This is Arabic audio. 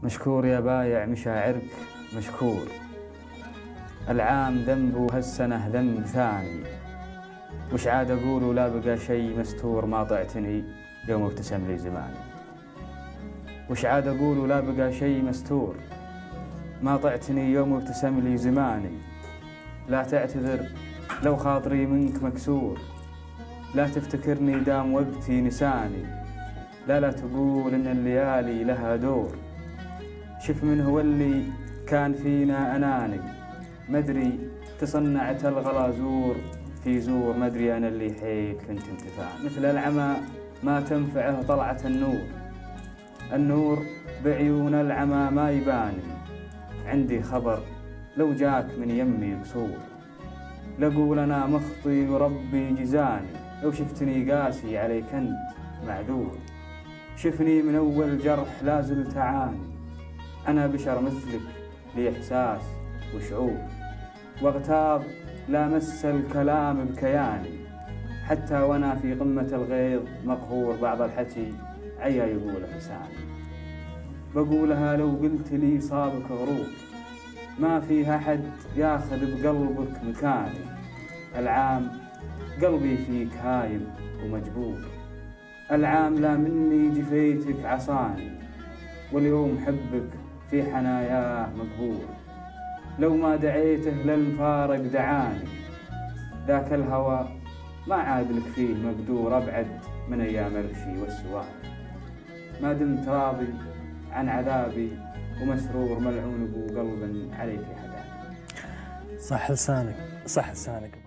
مشكور يا بايع مشاعرك مشكور. العام ذنب وهالسنة ذنب ثاني، وش عاد أقول ولا بقى شي مستور ما طعتني يوم ابتسم لي زماني. وش عاد أقول ولا بقى شي مستور ما طعتني يوم ابتسم لي زماني. لا تعتذر لو خاطري منك مكسور، لا تفتكرني دام وقتي نساني. لا تقول إن الليالي لها دور، شف من هو اللي كان فينا أناني. مدري تصنعت الغلا زور في زور، مدري أنا اللي حيل كنت انتفاني. مثل العمى ما تنفعه طلعة النور، النور بعيون العمى ما يباني. عندي خبر لو جاك من يمي قصور، لقول أنا مخطي وربي جزاني. لو شفتني قاسي عليك أنت معذور، شفني من أول جرح لا زلت أعاني. أنا بشر مثلك لي إحساس وشعور، واغتاظ لا مس الكلام بكياني. حتى وأنا في قمة الغيظ مقهور، بعض الحكي عيا يقول لساني. بقولها لو قلت لي صابك غرور، ما فيها حد ياخذ بقلبك مكاني. العام قلبي فيك هايم ومجبور، العام لا مني جفيتك عصاني. واليوم حبك في حناياه مقبور، لو ما دعيته للمفارق دعاني. ذاك الهوى ما عاد لك فيه مقدور، أبعد من أيام الرشي والسواني. ما دمت راضي عن عذابي ومسرور، ملعون أبو قلب عليك هداني. صح لسانك صح لسانك.